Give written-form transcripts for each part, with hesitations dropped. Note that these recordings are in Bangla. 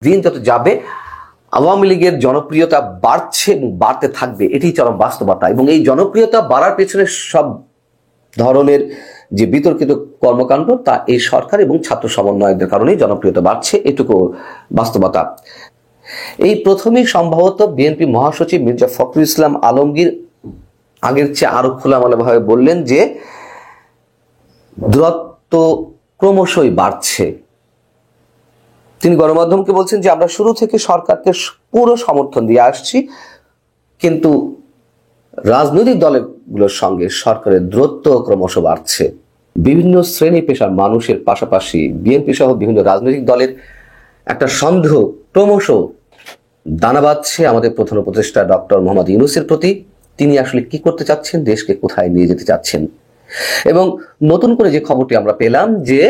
দিন যত যাবে আওয়ামী লীগের জনপ্রিয়তা বাড়ছে এবং বাড়তে থাকবে, এটি চরম বাস্তবতা। এবং এই জনপ্রিয়তা বাড়ার পেছনে সব ধরনের যে বিতর্কিত কর্মকাণ্ড তা এই সরকার এবং ছাত্র সমন্বয়কদের কারণেই জনপ্রিয়তা বাড়ছে, এটুকু বাস্তবতা। এই প্রথমেই সম্ভবত বিএনপি মহাসচিব মির্জা ফখরুল ইসলাম আলমগীর আগের চেয়ে আরো খোলামেলাভাবে বললেন যে দূরত্ব ক্রমশই বাড়ছে। তিনি গণমাধ্যমকে বলছেন যে আমরা শুরু থেকে সরকারকে পুরো সমর্থন দিয়ে আসছি, কিন্তু রাজনৈতিক দলগুলোর সঙ্গে সরকারের দূরত্ব ক্রমশ বাড়ছে। বিভিন্ন শ্রেণী পেশার মানুষের পাশাপাশি বিএনপি সহ বিভিন্ন রাজনৈতিক দলের একটা সন্দেহ ক্রমশ দানা বাঁধছে আমাদের প্রধান উপদেষ্টা ডক্টর মোহাম্মদ ইউনূসের প্রতি। তিনি আসলে কি করতে চাচ্ছেন, দেশকে কোথায় নিয়ে যেতে চাচ্ছেন। এবং নতুন করে যে খবরটি আমরা পেলাম যে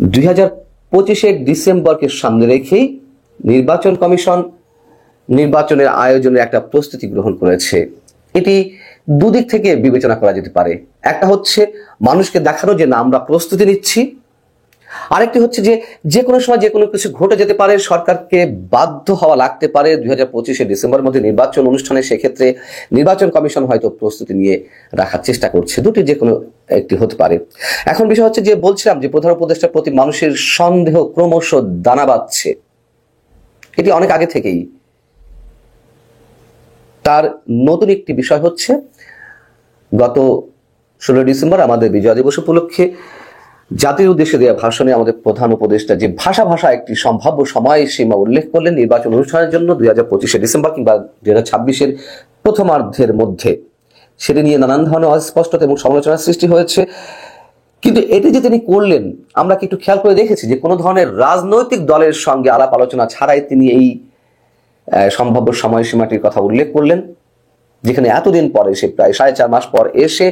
2025 ডিসেম্বরকে সামনে রেখেই নির্বাচন কমিশন নির্বাচনের আয়োজনের একটা প্রস্তুতি গ্রহণ করেছে। এটি দুদিক থেকে বিবেচনা করা যেতে পারে। একটা হচ্ছে মানুষকে দেখানো যে না আমরা প্রস্তুতি নিচ্ছি, আরেকটি হচ্ছে যে যে কোনো সময় যে কোনো কিছু ঘটে যেতে পারে, সরকারকে বাধ্য হওয়া লাগতে পারে 2025 ডিসেম্বরের মধ্যে নির্বাচন অনুষ্ঠানে। সেক্ষেত্রে নির্বাচন কমিশন হয়তো প্রস্তুতি নিয়ে রাখার চেষ্টা করছে, দুটি যে কোনো একটি হতে পারে। এখন বিষয় হচ্ছে যে বলছিলাম যে প্রধান উপদেষ্টার প্রতি মানুষের সন্দেহ ক্রমশ দানা বাঁধছে, এটি অনেক আগে থেকেই। তার নতুন একটি বিষয় হচ্ছে গত 16 ডিসেম্বর আমাদের বিজয় দিবস উপলক্ষে জাতির উদ্দেশ্যে দেওয়া ভাষণে আমাদের প্রধান উপদেষ্টা যে ভাষা একটি সম্ভাব্য সময়সীমা উল্লেখ করলেন নির্বাচন অনুষ্ঠানের জন্য 2025 ডিসেম্বর কিংবা 2026 প্রথমার্ধের মধ্যে, সেটি নিয়ে নানান ধরনের অস্পষ্টতা এবং সমালোচনার সৃষ্টি হয়েছে। কিন্তু এটি যে তিনি করলেন, আমরা কি একটু খেয়াল করে দেখেছি যে কোনো ধরনের রাজনৈতিক দলের সঙ্গে আলাপ আলোচনা ছাড়াই তিনি এই সম্ভাব্য সময়সীমাটির কথা উল্লেখ করলেন, যেখানে এতদিন পরে সে প্রায় 4.5 মাস পর এসে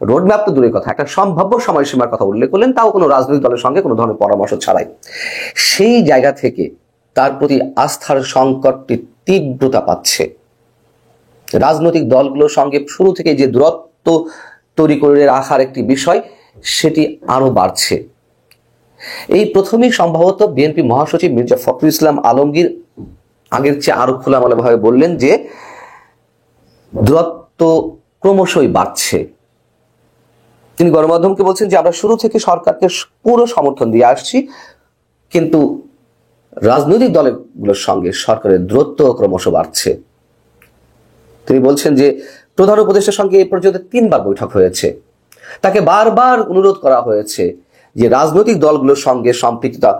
রোডম্যাপ তো দূরের কথা, একটা সম্ভাব্য সময়সীমার কথা উল্লেখ করলেন, তাও কোনো রাজনৈতিক দলের সঙ্গে কোনো ধরনের পরামর্শ ছাড়াই। সেই জায়গা থেকে তার প্রতি আস্থার সংকটটি তীব্রতা পাচ্ছে। রাজনৈতিক দলগুলোর সঙ্গে শুরু থেকে যে দূরত্ব তৈরি করে রাখার একটি বিষয়, সেটি আরো বাড়ছে। এই প্রথমেই সম্ভবত বিএনপি মহাসচিব মির্জা ফখরুল ইসলাম আলমগীর আগের চেয়ে আরো খোলামেলাভাবে বললেন যে দূরত্ব ক্রমশই বাড়ছে। তিনি গণমাধ্যমকে বলছেন যে আমরা শুরু থেকে সরকারকে পুরো সমর্থন দিয়ে আসছি, কিন্তু রাজনৈতিক দলগুলোর সঙ্গে সরকারের দূরত্ব ক্রমশ বাড়ছে। তিনি বলছেন যে প্রধান উপদেষ্টার সঙ্গে এই পর্যন্ত 3 বার বৈঠক হয়েছে, তাকে বারবার অনুরোধ করা হয়েছে যে রাজনৈতিক দলগুলোর সঙ্গে সম্পৃক্ততা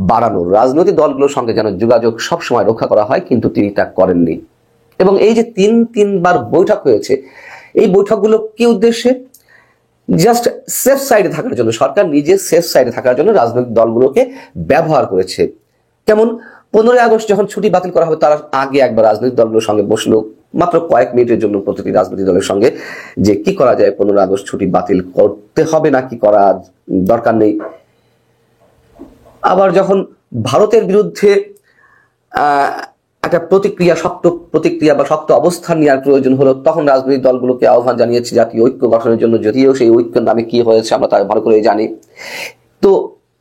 বাড়ানোর, রাজনৈতিক দলগুলোর সঙ্গে যেন যোগাযোগ সবসময় রক্ষা করা হয়, কিন্তু তিনি তা করেননি। এবং এই যে 3 বার বৈঠক হয়েছে, এই বৈঠকগুলো কি উদ্দেশ্যে? জাস্ট সেফ সাইডে থাকার জন্য, সরকার নিজে সেফ সাইডে থাকার জন্য রাজনৈতিক দলগুলোকে ব্যবহার করেছে। যেমন 15 আগস্ট যখন ছুটি বাতিল করা হবে, তার আগে একবার রাজনৈতিক দলগুলোর সঙ্গে বসলো মাত্র কয়েক মিনিটের জন্য প্রতিটি রাজনৈতিক দলের সঙ্গে, যে কি করা যায়, 15 আগস্ট ছুটি বাতিল করতে হবে না কি করা দরকার নেই। আবার যখন ভারতের বিরুদ্ধে একটা শক্ত প্রতিক্রিয়া বা শক্ত অবস্থান নেওয়ার প্রয়োজন হলো, তখন রাজনৈতিক দলগুলোকে আহ্বান জানিয়েছে জাতীয় ঐক্য গঠনের জন্য, যদিও সেই ঐক্যের নামে কি হয়েছে আমরা তা ভালো করে জানি। তো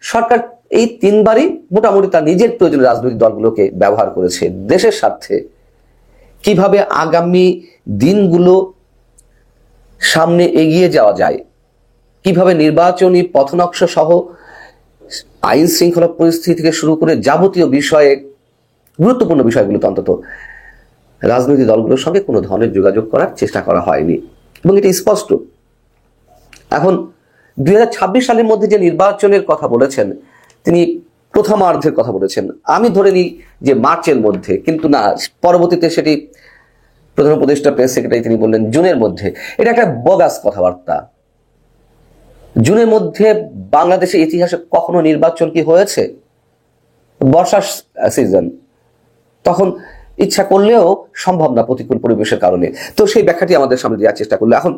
সরকার এই 3 বারই মোটামুটি তার নিজের প্রয়োজনে রাজনৈতিক দলগুলোকে ব্যবহার করেছে দেশের স্বার্থে। কিভাবে আগামী দিনগুলো সামনে এগিয়ে যাওয়া যায়, কিভাবে নির্বাচনী পথনকশা সহ আইন শৃঙ্খলা পরিস্থিতি থেকে শুরু করে যাবতীয় বিষয়ে, গুরুত্বপূর্ণ বিষয়গুলোতে অন্তত রাজনৈতিক দলগুলোর সঙ্গে কোনো ধরনের যোগাযোগ করার চেষ্টা করা হয়নি, এবং এটা স্পষ্ট। এখন 2026 সালের মধ্যে যে নির্বাচনের কথা বলেছেন, তিনি প্রথমার্ধের কথা বলেছেন। আমি ধরে নিই যে মার্চের মধ্যে, কিন্তু না, পরবর্তীতে সেটি প্রধান উপদেষ্টা প্রেস সেক্রেটারি তিনি বললেন জুনের মধ্যে। এটা একটা বগাস কথাবার্তা। জুনের মধ্যে বাংলাদেশের ইতিহাসে কখনো নির্বাচন কি হয়েছে? বর্ষার সিজন, তখন ইচ্ছা করলেও সম্ভব না প্রতিকূল পরিবেশের কারণে। তো সেই ব্যাখ্যাটি আমাদের সামনে দেওয়ার চেষ্টা করলো। এখন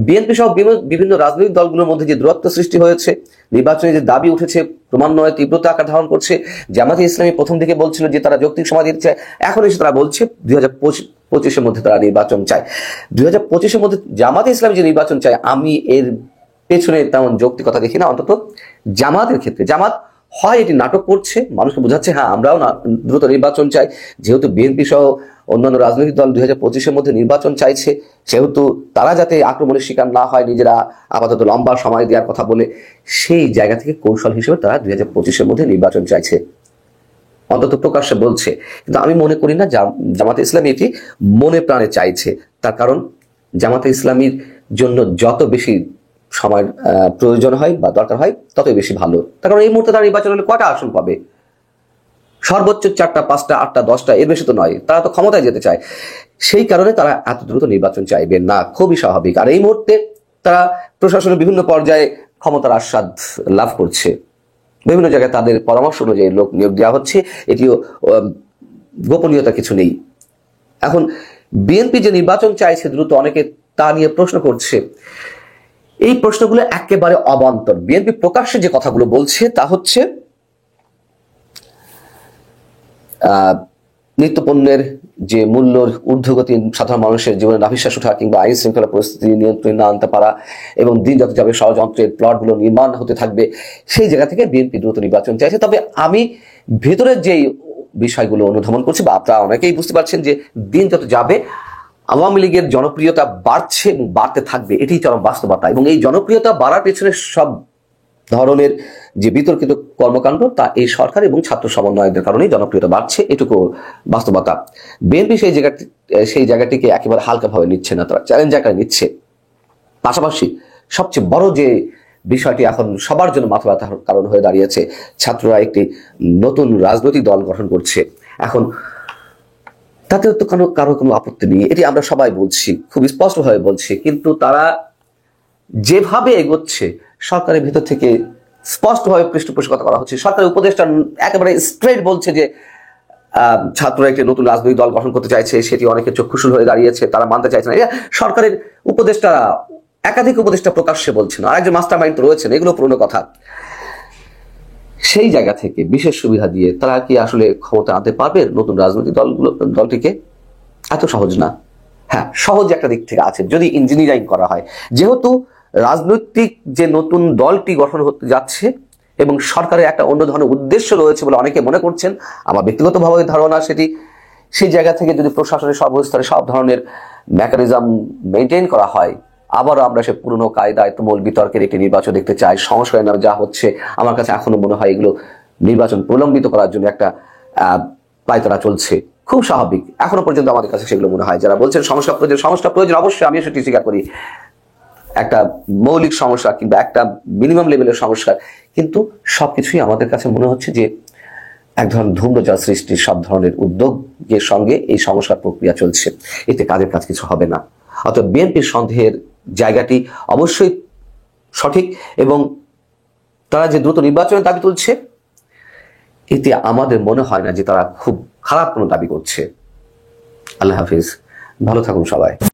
বিএনপি সহ বিভিন্ন রাজনৈতিক দলগুলোর মধ্যে যে দূরত্ব সৃষ্টি হয়েছে, নির্বাচনে যে দাবি উঠেছে ক্রমান্বয়ে তীব্রতা আকার ধারণ করছে। জামাতে ইসলামী প্রথম দিকে বলছিল যে তারা যৌক্তিক সমাধান দিতে চায়, এখন এসে তারা বলছে 2025 মধ্যে তারা নির্বাচন চায়। 2025 মধ্যে জামাতে ইসলামী যে নির্বাচন চায়, আমি এর পেছনে তেমন যৌক্তিকতা দেখি না। অন্তত জামাতের ক্ষেত্রে জামাত হয় এটি নাটক করছে, মানুষকে বোঝাচ্ছে হ্যাঁ আমরাও দ্রুত নির্বাচন চাই, যেহেতু বিএনপি সহ অন্যান্য রাজনৈতিক দল 2025-এর মধ্যে নির্বাচন চাইছে, সেহেতু তারা যাতে আক্রমণের শিকার না হয়, নিজেরা আপাতত লম্বা সময় দেওয়ার কথা বলে সেই জায়গা থেকে কৌশল হিসেবে তারা 2025-এর মধ্যে নির্বাচন চাইছে, অন্তত প্রকাশ্যে বলছে। কিন্তু আমি মনে করি না জামাতে ইসলামী এটি মনে প্রাণে চাইছে। তার কারণ জামাতে ইসলামীর জন্য যত বেশি সময়ের প্রয়োজন হয় বা দরকার হয় ততই বেশি ভালো। তার কারণ এই মুহূর্তে তারা নির্বাচন হলে কয়টা আসন পাবে? সর্বোচ্চ 4টা, 5টা, 8টা, 10টা, এর বেশি তো নয়। তারা তো ক্ষমতায় যেতে চায়, সেই কারণে তারা এত দ্রুত নির্বাচন চাইবে না, খুবই স্বাভাবিক। আর এই মুহূর্তে তারা প্রশাসনের বিভিন্ন পর্যায়ে ক্ষমতার আস্বাদ লাভ করছে, বিভিন্ন জায়গায় তাদের পরামর্শ অনুযায়ী লোক নিয়োগ দেওয়া হচ্ছে, এটিও গোপনীয়তা কিছু নেই। এখন বিএনপি যে নির্বাচন চাইছে দ্রুত, অনেকে তা নিয়ে প্রশ্ন করছে। এই প্রশ্নগুলো একেবারে অবান্তর। বিএনপি প্রকাশ্যে যে কথাগুলো বলছে তা হচ্ছে নিত্যপণ্যের যে মূল্যর ঊর্ধ্বগতি, সাধারণ মানুষের জীবনে নাভিশ্বাস ওঠা কিংবা আইন শৃঙ্খলা পরিস্থিতি নিয়ন্ত্রণে না আনতে পারা এবং দিন যত যাবে ষড়যন্ত্রের প্লটগুলো নির্মাণ হতে থাকবে, সেই জায়গা থেকে বিএনপি দ্রুত নির্বাচন চাইছে। তবে আমি ভেতরের যেই বিষয়গুলো অনুধাবন করছি, বা আপনারা অনেকেই বুঝতে পারছেন যে দিন যত যাবে আওয়ামী লীগের জনপ্রিয়তা বাড়ছে এবং বাড়তে থাকবে, এটি চরম বাস্তবতা। এবং এই জনপ্রিয়তা বাড়ার পেছনে সব ধরনের যে বিতর্কিত কর্মকাণ্ড, তা এই সরকার এবং ছাত্র সমন্বয়কদের কারণেই জনপ্রিয়তা বাড়ছে, এটুকু বাস্তবতা। বিএনপি সেই জায়গাটিকে একেবারে হালকাভাবে নিচ্ছে না, তারা চ্যালেঞ্জ আকারে নিচ্ছে। পাশাপাশি সবচেয়ে বড় যে বিষয়টি এখন সবার জন্য মাথা ব্যথার কারণ হয়ে দাঁড়িয়েছে, ছাত্ররা একটি নতুন রাজনৈতিক দল গঠন করছে। এখন তাতে তো কারো কোনো আপত্তি নেই, এটি আমরা সবাই বলছি, খুব স্পষ্টভাবে বলছি। কিন্তু তারা যেভাবে এগোচ্ছে, সরকারের ভিতর থেকে স্পষ্টভাবে পৃষ্ঠপোষকতা করা হচ্ছে। সরকারের উপদেষ্টা একেবারে স্ট্রেট বলছে যে ছাত্ররা একটি নতুন রাজনৈতিক দল গঠন করতে চাইছে, সেটি অনেকের চক্ষুশূল হয়ে দাঁড়িয়েছে, তারা মানতে চাইছে না। সরকারের উপদেষ্টা, একাধিক উপদেষ্টা প্রকাশ্যে বলছেন, আর একজন মাস্টার মাইন্ড রয়েছেন, এগুলো পুরনো কথা। সেই জায়গা থেকে বিশেষ সুবিধা দিয়ে তারা কি আসলে ক্ষমতা আনতে পারবে নতুন রাজনৈতিক দলটিকে? এত সহজ না। হ্যাঁ, সহজ একটা দিক থেকে আছে, যদি ইঞ্জিনিয়ারিং করা হয়। যেহেতু রাজনৈতিক যে নতুন দলটি গঠন হতে যাচ্ছে এবং সরকারের একটা অন্য ধরনের উদ্দেশ্য রয়েছে বলে অনেকে মনে করছেন, আমার ব্যক্তিগতভাবে ধারণা সেটি, সেই জায়গা থেকে যদি প্রশাসনের সর্বস্তরে সব ধরনের মেকানিজম মেনটেন করা হয়, আবারও আমরা সে পুরনো কায়দায় তুমুল বিতর্কের একটি নির্বাচন দেখতে চাই। সংস্কারের নামে যা হচ্ছে, আমার কাছে এখনো মনে হয় এগুলো নির্বাচন প্রলম্বিত করার জন্য একটা পায়তারা চলছে, খুব স্বাভাবিক। এখনো পর্যন্ত আমাদের কাছে সেগুলো মনে হয়। যারা বলছেন সংস্কার প্রয়োজন, অবশ্যই আমিও সেটি স্বীকার করি, একটা মৌলিক সমস্যা কিংবা একটা মিনিমাম লেভেলের সংস্কার। কিন্তু সবকিছুই আমাদের কাছে মনে হচ্ছে যে এক ধরনের ধূম্রজাল সৃষ্টির সব ধরনের উদ্যোগের সঙ্গে এই সংস্কার প্রক্রিয়া চলছে, এতে কাজের কাজ কিছু হবে না। অর্থাৎ বিএনপির সন্দেহের জায়গাটি অবশ্যই সঠিক, এবং তারা যে দ্রুত নির্বাচনের দাবি তুলছে, এতে আমাদের মনে হয় না যে তারা খুব খারাপ কোনো দাবি করছে। আল্লাহ হাফিজ, ভালো থাকুন সবাই।